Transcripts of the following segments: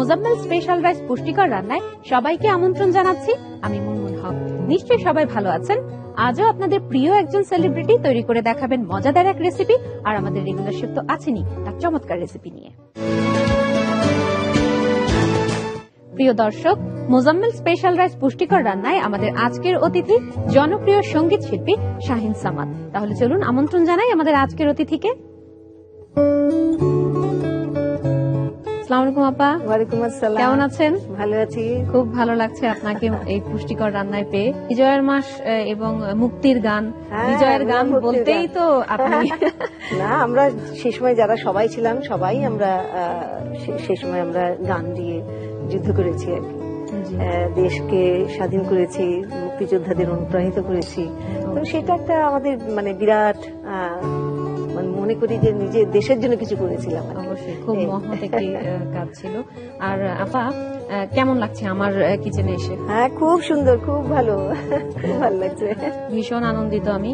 Mozammel special rice পুষ্টিকর রান্নায় সবাইকে আমন্ত্রণ জানাচ্ছি। আমি মুনমুন হক। নিশ্চয়ই সবাই ভালো আছেন। আজও আপনাদের প্রিয় একজন সেলিব্রিটি তৈরি করে দেখাবেন মজাদার এক রেসিপি, আর আমাদের রেগুলার শেফ তো আছেনই তার চমৎকার রেসিপি নিয়ে। প্রিয় দর্শক, মোজাম্মেল স্পেশাল রাইস পুষ্টিকর রান্নায় আমাদের আজকের অতিথি জনপ্রিয় সঙ্গীত শিল্পী শাহিন সামাদ। তাহলে চলুন আমন্ত্রণ জানাই আমাদের আজকের অতিথিকে। আসসালামু আলাইকুম আপা। ওয়ালাইকুম আসসালাম। কেমন আছেন? ভালো আছি। খুব ভালো লাগছে আপনাকে এই পুষ্টিকর রান্নায় পেয়ে। বিজয়ের মাস এবং মুক্তির গান, বিজয়ের গান বলতেই তো আপনি না, আমরা সে সময় যারা সবাই ছিলাম সবাই আমরা সে সময় আমরা গান দিয়ে যুদ্ধ করেছি আর কি। দেশকে স্বাধীন করেছি, মুক্তিযোদ্ধাদের অনুপ্রাণিত করেছি। তো সেটা একটা আমাদের মানে বিরাট মনে করি যে নিজের দেশের জন্য কিছু করেছিলাম। অবশ্যই খুব মহৎ একটি কাজ ছিল। আর আপা, কেমন লাগছে আমার কিচেনে এসে? হ্যাঁ, খুব সুন্দর, খুব ভালো, খুব ভালো লাগছে। ভীষণ আনন্দিত আমি।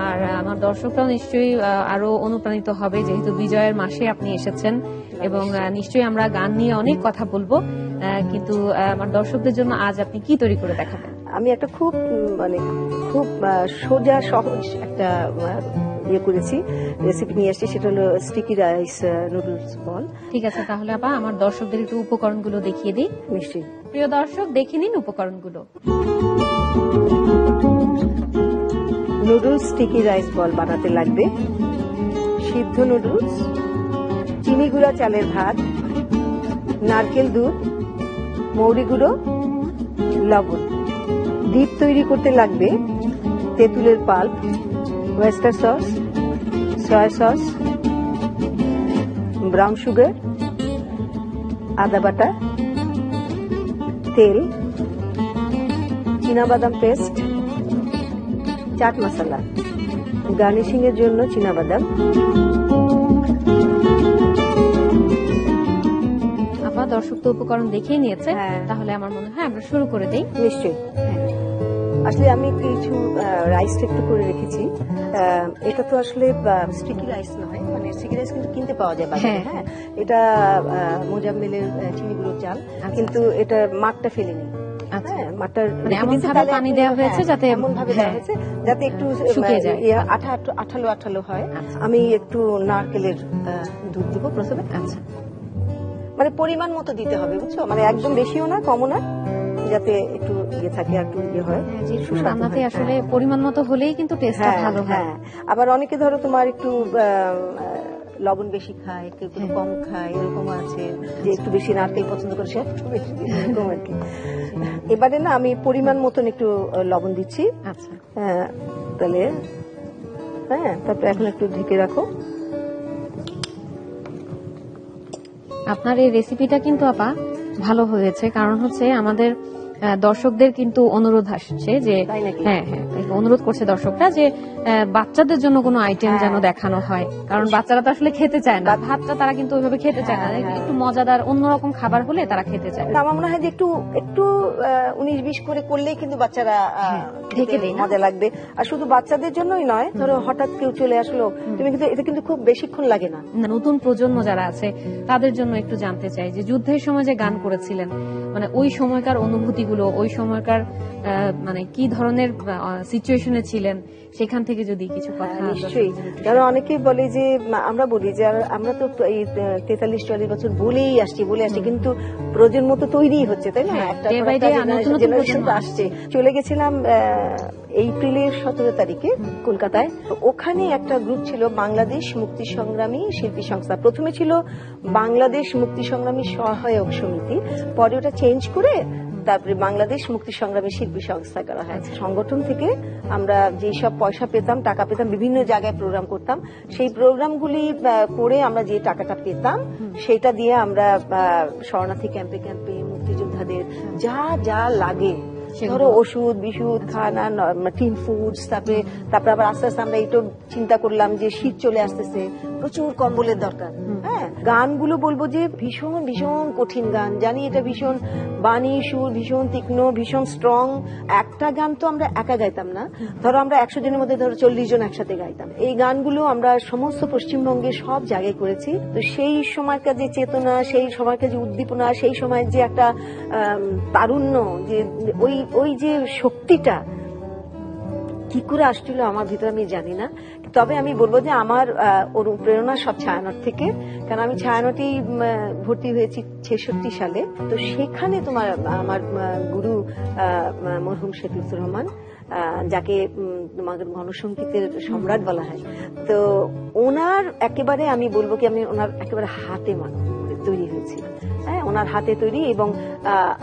আর আমার দর্শকরাও নিশ্চয়ই আরো অনুপ্রাণিত হবে, যেহেতু বিজয়ের মাসে আপনি এসেছেন, এবং নিশ্চয়ই আমরা গান নিয়ে অনেক কথা বলবো। কিন্তু আমার দর্শকদের জন্য আজ আপনি কি তৈরি করে দেখাবেন? আমি একটা খুব সোজা সহজ একটা করেছি, রেসিপি নিয়ে আসছি। সেটা হলো স্টিকি রাইস নুডলস বল। ঠিক আছে, তাহলে আপা আমার দর্শকদের একটু উপকরণগুলো দেখিয়ে দিই। নিশ্চয়ই। প্রিয় দর্শক, দেখে নিন উপকরণগুলো। নুডলস স্টিকি রাইস বল বানাতে লাগবে সিদ্ধ নুডলস, চিনি গুঁড়া চালের ভাত, নারকেল দুধ, মৌরি গুঁড়ো, লবণ। ডিপ তৈরি করতে লাগবে তেঁতুলের pulp, oyster sauce, soya sauce, brown sugar, আদা বাটা, তেল, চীনাবাদাম পেস্ট, চাট মশলা, গার্নিশিং এর জন্য চীনাবাদাম। আপা, দর্শক তো উপকরণ দেখিয়ে নিয়েছে, তাহলে আমার মনে হয় আমরা শুরু করে দেই। নিশ্চয়ই। আসলে আমি কিছু রাইসটা একটু করে রেখেছি। এটা তো আসলে স্টিকি রাইস নয়, মানে স্টিকি রাইস কিন্তু কিনতে পাওয়া যায় বাজারে। হ্যাঁ, এটা মোজাম্মেলের চিনি গুঁড়োর চাল, কিন্তু এটা মাঠটা ফেলেনি। পানি দেওয়া হয়েছে যাতে এমন ভাবে দেওয়া হয়েছে যাতে একটু শুকিয়ে যায়, আঠালো আঠালো হয়। আমি একটু নারকেলের দুধ দিব প্রথমে। আচ্ছা, মানে পরিমাণ মতো দিতে হবে, বুঝছো? মানে একদম বেশিও না কমও না, যাতে একটু থাকে, একটু হয়। রান্নাতে আসলে পরিমাণ মতো হলেই কিন্তু টেস্টটা ভালো হয়। আবার অনেকে ধরো তোমার একটু লবণ বেশি খায়, কেউ কেউ কম খায়, এরকম আছে যে একটু বেশি নারকেল পছন্দ করে, সে একটু বেশি এরকম আর কি। এবারে না আমি পরিমাণ মতন একটু লবণ দিচ্ছি। আচ্ছা, তাহলে তারপরে এখন একটু ঢেকে রাখো। আপনার এই রেসিপিটা কিন্তু আপা ভালো হয়েছে, কারণ হচ্ছে আমাদের দর্শকদের কিন্তু অনুরোধ আসছে যে অনুরোধ করছে দর্শকরা যে বাচ্চাদের জন্য কোনো আইটেম যেন দেখানো হয়, কারণ বাচ্চারা তো আসলে খেতে চায় না ভাতটা, তারা কিন্তু ওইভাবে খেতে চায় না। একটু মজাদার অন্যরকম খাবার হলে তারা খেতে চায়। আমার মনে হয় যে একটু 19-20 করে করলেই কিন্তু বাচ্চারা মজা লাগবে। আর শুধু বাচ্চাদের জন্যই নয়, ধরো হঠাৎ কেউ চলে আসলো, তুমি কিন্তু এটা কিন্তু খুব বেশিক্ষণ লাগে না। নতুন প্রজন্ম যারা আছে তাদের জন্য একটু জানতে চাই যে যুদ্ধের সময় যে গান করেছিলেন, মানে ওই সময়কার অনুভূতিগুলো, ওই সময়কার মানে কি ধরনের সিচুয়েশনে ছিলেন, সেখান থেকে যদি কিছু কথা। নিশ্চয়ই, কারণ অনেকেই বলে যে আমরা বলি যে আমরা তো এই 43-40 বছর বলেই আসছি, কিন্তু প্রজন্ম তো তৈরি হচ্ছে, তাই না? একটা জেনারেশন আসছে। চলে গেছিলাম এপ্রিলের 17 তারিখে কলকাতায়। ওখানে একটা গ্রুপ ছিল, বাংলাদেশ মুক্তি সংগ্রামী শিল্পী সংস্থা। প্রথমে ছিল বাংলাদেশ মুক্তি সংগ্রামী সহায়ক সমিতি, পরে ওটা চেঞ্জ করে তারপরে বাংলাদেশ মুক্তি সংগ্রামী শিল্পী সংস্থা করা হয়। সংগঠন থেকে আমরা যেসব পয়সা পেতাম, টাকা পেতাম, বিভিন্ন জায়গায় প্রোগ্রাম করতাম। সেই প্রোগ্রামগুলি করে আমরা যে টাকাটা পেতাম সেটা দিয়ে আমরা শরণার্থী ক্যাম্পে ক্যাম্পে মুক্তিযোদ্ধাদের যা যা লাগে, ধরো ওষুধ বিশুদ, খানা, টিন ফুডস, তারপরে আবার আস্তে আস্তে আমরা এইটা চিন্তা করলাম যে শীত চলে আসতেছে, প্রচুর কম্বলের দরকার। হ্যাঁ, গানগুলো বলবো যে ভীষণ ভীষণ কঠিন গান, জানি এটা ভীষণ বাণী সুর ভীষণ তীক্ষ্ণ, ভীষণ স্ট্রং। একটা গান তো আমরা একা গাইতাম না, ধরো আমরা 100 জনের মধ্যে ধরো 40 জন একসাথে গাইতাম। এই গানগুলো আমরা সমস্ত পশ্চিমবঙ্গে সব জায়গায় করেছি। তো সেই সময়কার যে চেতনা, সেই সময়কার যে উদ্দীপনা, সেই সময়ের যে একটা তারুণ্য, যে ওই যে শক্তিটা কি করে আসছিল আমার ভিতরে আমি জানি না। তবে আমি বলবো যে আমার অনুপ্রেরণা সব ছায়ানট থেকে, কারণ আমি ছায়ানটেই ভর্তি হয়েছি 66 সালে। তো সেখানে তোমার আমার গুরু মরহুম শেখ লুৎফর রহমান, যাকে তোমাদের গণসংগীতের সম্রাট বলা হয়, তো ওনার একেবারে আমি বলবো কি আমি ওনার একেবারে হাতে তৈরি হয়েছি। হ্যাঁ, ওনার হাতে তৈরি। এবং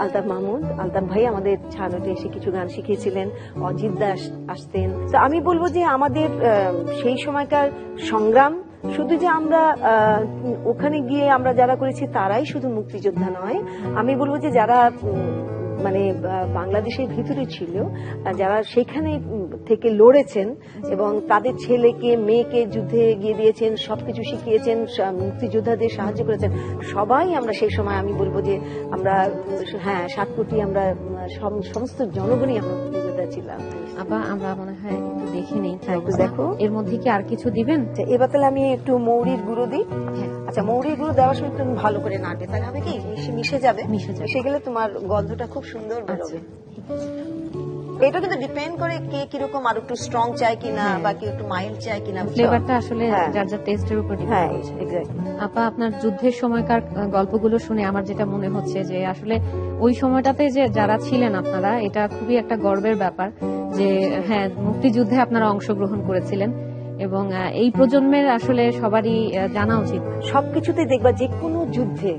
আলতাফ মাহমুদ, আলতাফ ভাই আমাদের ছায়ানটে এসে কিছু গান শিখিয়েছিলেন, অজিত দাস আসতেন। তো আমি বলবো যে আমাদের সেই সময়কার সংগ্রাম, শুধু যে আমরা ওখানে গিয়ে আমরা যারা করেছি তারাই শুধু মুক্তিযোদ্ধা নয়, আমি বলবো যে যারা মানে বাংলাদেশের ভিতরে ছিল, যারা সেখানে থেকে লড়েছেন এবং তাদের ছেলেকে মেয়েকে যুদ্ধে গিয়ে দিয়েছেন, সবকিছু শিখিয়েছেন, মুক্তিযোদ্ধাদের সাহায্য করেছেন, সবাই আমরা সেই সময় আমি বলবো যে আমরা 7 কোটি আমরা সমস্ত জনগণই আমরা মুক্তিযোদ্ধা ছিলাম। আবার আমরা মনে হয় একটু দেখে নেই, একটু দেখো এর মধ্যে কি আর কিছু দিবেন? এবার তাহলে আমি একটু মৌরির গুঁড়ো দিই। আচ্ছা, মৌরির গুঁড়ো দেওয়ার সময় তুমি ভালো করে নাড়বে, তাহলে হবে কি মিশে যাবে। মিশে গেলে তোমার গন্ধটা খুব সুন্দর বেরোবে। এটা কিন্তু ডিপেন্ড করে কে কিরকম আর একটু স্ট্রং চায় কিনা বা কি একটু মাইল্ড চায় কিনা, ফ্লেভারটা আসলে যার যার টেস্টের উপর ডিপেন্ড করছে। আপা, আপনার যুদ্ধের সময়কার গল্পগুলো শুনে আমার যেটা মনে হচ্ছে যে আসলে ওই সময়টাতে যে যারা ছিলেন আপনারা, এটা খুবই একটা গর্বের ব্যাপার যে হ্যাঁ, মুক্তিযুদ্ধে আপনারা অংশগ্রহণ করেছিলেন এবং এই প্রজন্মের আসলে সবারই জানা উচিত। সবকিছুতে দেখবা যে কোনো যুদ্ধে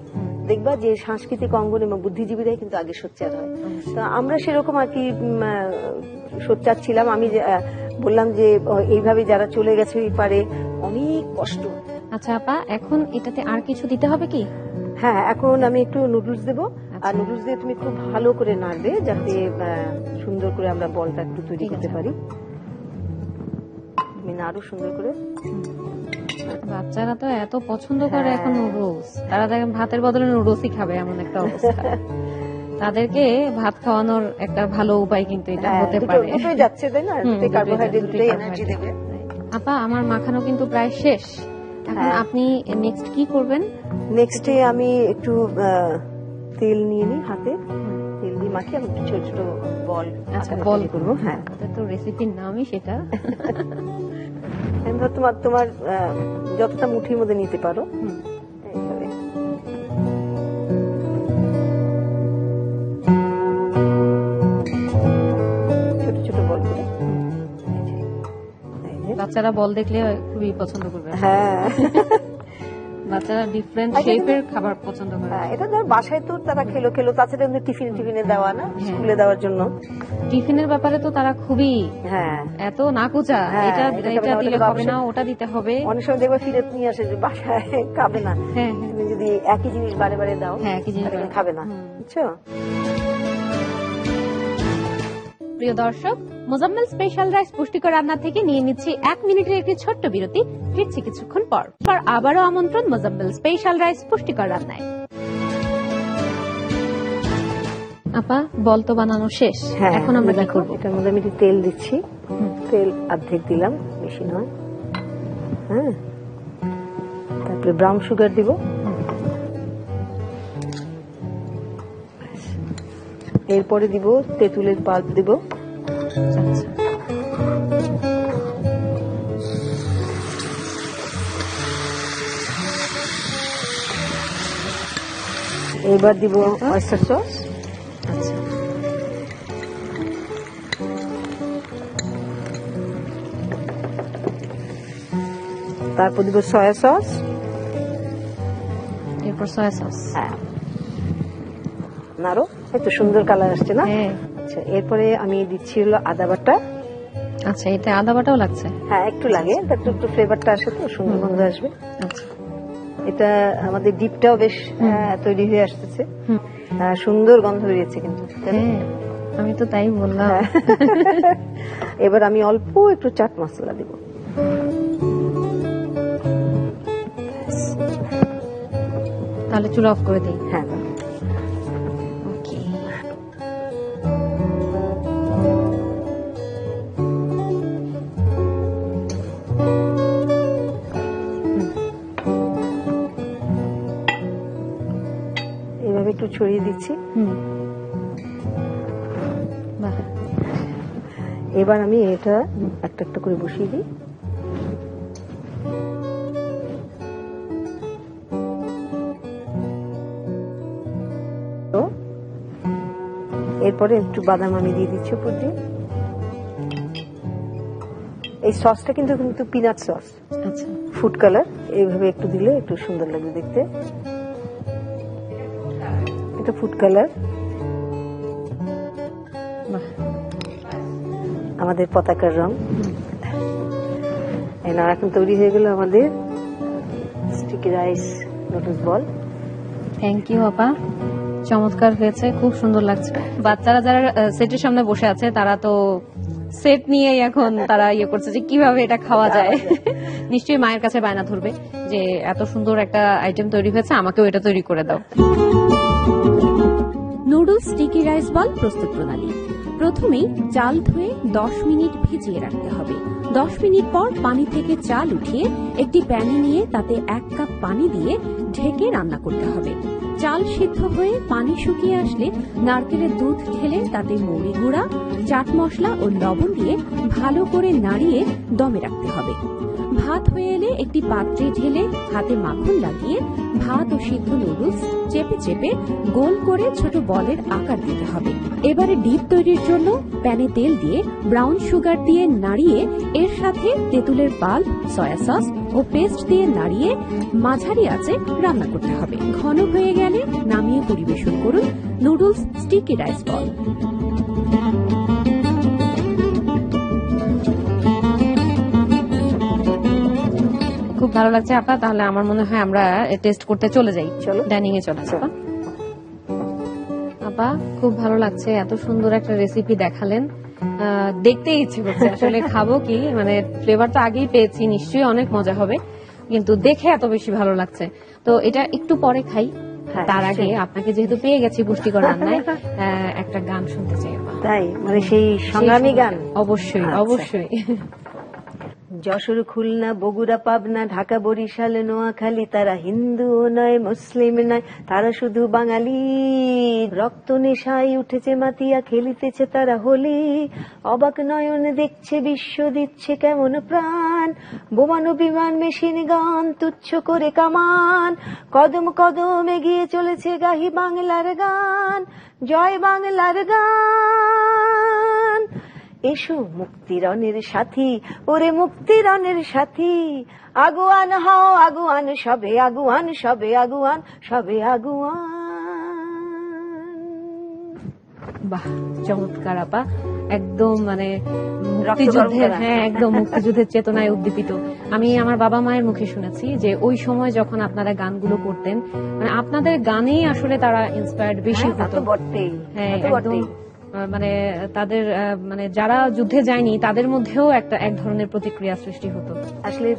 দেখবা যে সাংস্কৃতিক অঙ্গন এবং বুদ্ধিজীবীরাই কিন্তু আগে সোচ্চার হয়। তো আমরা সেরকম আর কি সোচ্চার ছিলাম। আমি বললাম যে এইভাবে যারা চলে গেছে এই পারে, অনেক কষ্ট। আচ্ছা আপা, এখন এটাতে আর কিছু দিতে হবে কি? হ্যাঁ, এখন আমি একটু নুডলস দেবো। আর নুডলস দিয়ে তুমি খুব ভালো করে নাড়বে যাতে সুন্দর করে আমরা বলটা একটু তৈরি করতে পারি। তুমি নাড়ো সুন্দর করে। বাচ্চারা তো এত পছন্দ করে এখন নুডলস, তারা দেখেন ভাতের বদলে নুডলসই খাবে, এমন একটা অবস্থা। তাদেরকে ভাত খাওয়ানোর একটা ভালো উপায় কিন্তু এটা হতে পারে। দুটোই যাচ্ছে, তাই না? কার্বোহাইড্রেট, দুটোই এনার্জি দেবে। আপা, আমার মাখানো কিন্তু প্রায় শেষ। এখন আপনি নেক্সট কি করবেন? নেক্সটে আমি একটু তেল নিয়ে নিই হাতে, তেল দিয়ে মাখিয়ে আমি ছোট ছোট বল করবো। হ্যাঁ, তো রেসিপির নামই সেটা। তোমার যতটা মুঠির মধ্যে নিতে পারো। ছোট ছোট বল করে। বাচ্চারা বল দেখলে খুবই পছন্দ করবে। হ্যাঁ, বাচ্চারা ডিফারেন্ট শেপের খাবার পছন্দ করে। এটা ধর বাসায় তো তারা খেলো, তাছাড়া টিফিনে দেওয়া না, স্কুলে দেওয়ার জন্য। টিফিনের ব্যাপারে তো তারা খুবই এত নাকুচা, এটা দিলে হবে না, ওটা দিতে হবে। অনেক সময় দেখবে ফিরে নিয়ে আসে যে বাসায় খাবে না। তুমি যদি একই জিনিস বারে বারে দাও, একই জিনিস খাবে না, বুঝছো? প্রিয় দর্শক, মোজাম্মেল স্পেশাল রাইস পুষ্টিকর রান্না থেকে নিয়ে নিচ্ছি 1 মিনিটের একটি ছোট্ট বিরতি। ফিরছি কিছুক্ষণ পর। আবারও আমন্ত্রণ মোজাম্মেল স্পেশাল রাইস পুষ্টিকর রান্নায়। আপা, বল তো বানানো শেষ, এখন আমরা কি করবো? এটার মধ্যে আমি একটু তেল দিচ্ছি। তেল অর্ধেক দিলাম, বেশি নয়। হ্যাঁ, তারপরে ব্রাউন সুগার দিব। এরপরে দিব তেঁতুলের পাল্প দিব। এবার দিব অয়েস্টার সস। তারপর দিব সয়া সস। এরপর সয়া সস। হ্যাঁ, নাড়ো। এত সুন্দর কালার আসছে না? আচ্ছা, এরপরে আমি দিচ্ছি হলো আদা বাটা। আচ্ছা, এতে আদা বাটাও লাগছে? হ্যাঁ, একটু লাগে, একটু ফ্লেভারটা আসে তো সুন্দর গন্ধ আসবে। আচ্ছা, এটা আমাদের ডিপটাও বেশ তৈরি হয়ে আসতেছে, সুন্দর গন্ধ বেরিয়েছে কিন্তু। আমি তো তাই বললাম। এবার আমি অল্প একটু চাট মশলা দিব। তাহলে চুলা অফ করে দিই। হ্যাঁ, ওকে। এইভাবে একটু ছড়িয়ে দিচ্ছি। বাহ, এবার আমি এটা একটা একটা করে বসিয়ে দিই। এরপরে একটু বাদাম আমি দিয়ে দিচ্ছি উপর দিয়ে। এই সসটা কিন্তু কিন্তু পিনাট সস, আচ্ছা, ফুড কালার। এইভাবে একটু দিলে একটু সুন্দর লাগবে দেখতে। এটা ফুড কালার, বাহ, আমাদের পতাকার রং। এখন তৈরি হয়ে গেল আমাদের sticky rice noodles ball. Thank you আপা, চমৎকার হয়েছে, খুব সুন্দর লাগছে। বাচ্চারা যারা সেটের সামনে বসে আছে তারা তো সেট নিয়েই এখন তারা ইয়ে করছে যে কিভাবে এটা খাওয়া যায়। নিশ্চয়ই মায়ের কাছে বায়না ধরবে যে এত সুন্দর একটা আইটেম তৈরি হয়েছে, আমাকেও এটা তৈরি করে দাও। নুডলস স্টিকি রাইস বল প্রস্তুত প্রণালী। প্রথমেই চাল ধুয়ে 10 মিনিট ভিজিয়ে রাখতে হবে। 10 মিনিট পর পানি থেকে চাল উঠিয়ে একটি প্যানে নিয়ে তাতে 1 কাপ পানি দিয়ে ঢেকে রান্না করতে হবে। চাল সিদ্ধ হয়ে পানি শুকিয়ে আসলে নারকেলের দুধ ঢেলে তাতে মৌরি গুঁড়া, চাট মশলা ও লবণ দিয়ে ভালো করে নাড়িয়ে দমে রাখতে হবে। ভাত হয়ে এলে একটি পাত্রে ঢেলে হাতে মাখন লাগিয়ে ভাত ও সিদ্ধ নুডলস চেপে চেপে গোল করে ছোট বলের আকার দিতে হবে। এবারে ডিপ তৈরির জন্য প্যানে তেল দিয়ে ব্রাউন সুগার দিয়ে নাড়িয়ে এর সাথে তেঁতুলের পাল্প, সয়া সস ও পেস্ট দিয়ে নাড়িয়ে মাঝারি আঁচে রান্না করতে হবে। ঘন হয়ে গেলে নামিয়ে পরিবেশন করুন নুডলস স্টিকি রাইস বল। খুব ভালো লাগছে আপা, তাহলে আমার মনে হয় আমরা টেস্ট করতে চলে যাই। চলো, ডাইনিং এ চলে আপা। আপা খুব ভালো লাগছে, এত সুন্দর একটা রেসিপি দেখালেন, দেখতেই ইচ্ছে করছে আসলে খাবো কি, মানে ফ্লেভার তো আগেই পেয়েছি, নিশ্চয়ই অনেক মজা হবে, কিন্তু দেখে এত বেশি ভালো লাগছে। তো এটা একটু পরে খাই, তার আগে আপনাকে যেহেতু পেয়ে গেছি পুষ্টিকর রান্নায়, একটা গান শুনতে চাই আপা। তাই মানে সেই সংগ্রামী গান? অবশ্যই, অবশ্যই। যশোর, খুলনা, বগুড়া, পাবনা, ঢাকা, বরিশাল, নোয়াখালী, তারা হিন্দু নয়, মুসলিম নয়, তারা শুধু বাঙালি। রক্ত নেশায় উঠেছে মাতিয়া, খেলিতেছে তারা হোলি। অবাক নয়ন দেখছে বিশ্ব, দিচ্ছে কেমন প্রাণ। বোমানো বিমান, মেশিন গান, তুচ্ছ করে কামান। কদম কদম এগিয়ে চলেছে গাহি বাংলার গান, জয় বাংলার গান। এসো মুক্তিরণের সাথী, ওরে মুক্তিরণের সাথী। আগুয়ান হও আগুয়ান, সবে আগুয়ান, সবে আগুয়ান, সবে আগুয়ান। বাহ, চমৎকার আপা, একদম মানে মুক্তিযুদ্ধের, হ্যাঁ একদম মুক্তিযুদ্ধের চেতনায় উদ্দীপিত। আমি আমার বাবা মায়ের মুখে শুনেছি যে ওই সময় যখন আপনারা গানগুলো করতেন, মানে আপনাদের গানেই আসলে তারা ইন্সপায়ার্ড বেশি হতো। হ্যাঁ একদম, মানে তাদের মানে যারা যুদ্ধে যায়নি তাদের মধ্যেও এক ধরনের প্রতিক্রিয়া সৃষ্টি হতো। আসলে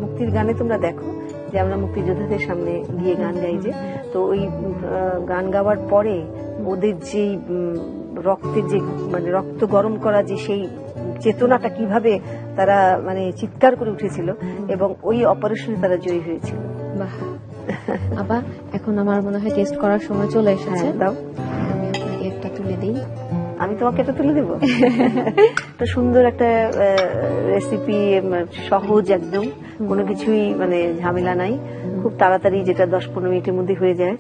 মুক্তির গানে তোমরা দেখো যে আমরা মুক্তিযোদ্ধাদের সামনে গিয়ে গান গাই যে, তো ওই গান গাওয়ার পরে ওদের যে রক্তের যে মানে রক্ত গরম করা যে সেই চেতনাটা কিভাবে তারা মানে চিৎকার করে উঠেছিল এবং ওই অপারেশনে তারা জয়ী হয়েছিল। বাহ আপা, এখন আমার মনে হয় টেস্ট করার সময় চলে এসেছে। দাও, আমি আপনাকে একটা তুলে দিই। আমি তোমাকে এটা তুলে দেবো। একটা সুন্দর একটা রেসিপি, সহজ একদম, কোনো কিছুই মানে ঝামেলা নাই, খুব তাড়াতাড়ি, যেটা 10-15 মিনিটের মধ্যে হয়ে যায়।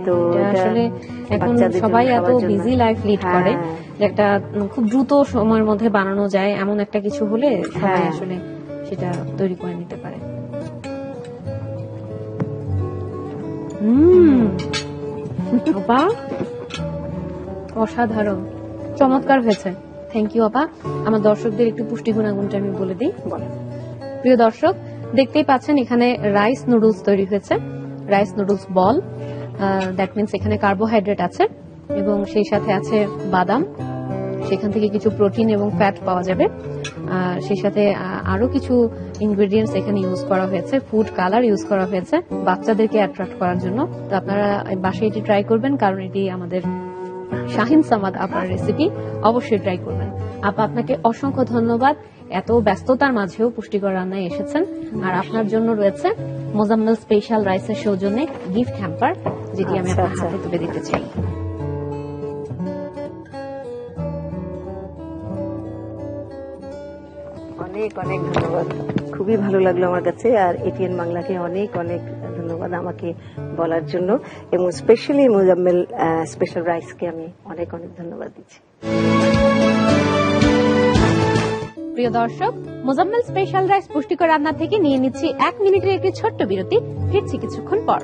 তো আসলে এখন সবাই এত বিজি লাইফ লিড করে যে একটা খুব দ্রুত সময়ের মধ্যে বানানো যায় এমন একটা কিছু হলে সবাই আসলে সেটা তৈরি করে নিতে পারে। আপা অসাধারণ, চমৎকার হয়েছে, থ্যাংক ইউ আপা। আমার দর্শকদের একটু পুষ্টি গুণাগুণটা আমি বলে দিই। প্রিয় দর্শক, দেখতেই পাচ্ছেন এখানে রাইস নুডলস তৈরি হয়েছে, rice noodles ball. That means এখানে কার্বোহাইড্রেট আছে এবং সেই সাথে আছে বাদাম, সেখান থেকে কিছু প্রোটিন এবং ফ্যাট পাওয়া যাবে। সেই সাথে আরো কিছু ইনগ্রেডিয়েন্টস এখানে ইউজ করা হয়েছে, ফুড কালার ইউজ করা হয়েছে বাচ্চাদেরকে অ্যাট্রাক্ট করার জন্য। তো আপনারা বাসায় এটি ট্রাই করবেন, কারণ এটি আমাদের শাহিন সামাদ আপার রেসিপি, অবশ্যই ট্রাই করবেন। আপা, আপনাকে অসংখ্য ধন্যবাদ, এত ব্যস্ততার মাঝেও পুষ্টিকর রান্নায় এসেছেন। আর আপনার জন্য রয়েছে মোজাম্মেল স্পেশাল রাইসের সৌজন্যে গিফট হ্যাম্পার, যেটি আমি আপনার হাতে তুলে দিতে চাই। অনেক অনেক ধন্যবাদ, খুবই ভালো লাগলো আমার কাছে। আর এটিএন বাংলাকে অনেক অনেক ধন্যবাদ আমাকে বলার জন্য, এবং স্পেশালি মোজাম্মেল স্পেশাল রাইসকে আমি অনেক অনেক ধন্যবাদ দিচ্ছি। প্রিয় দর্শক, মোজাম্মেল স্পেশাল রাইস পুষ্টিকর রান্না থেকে নিয়ে নিচ্ছি 1 মিনিটের একটি ছোট্ট বিরতি। ফিরছি কিছুক্ষণ পর।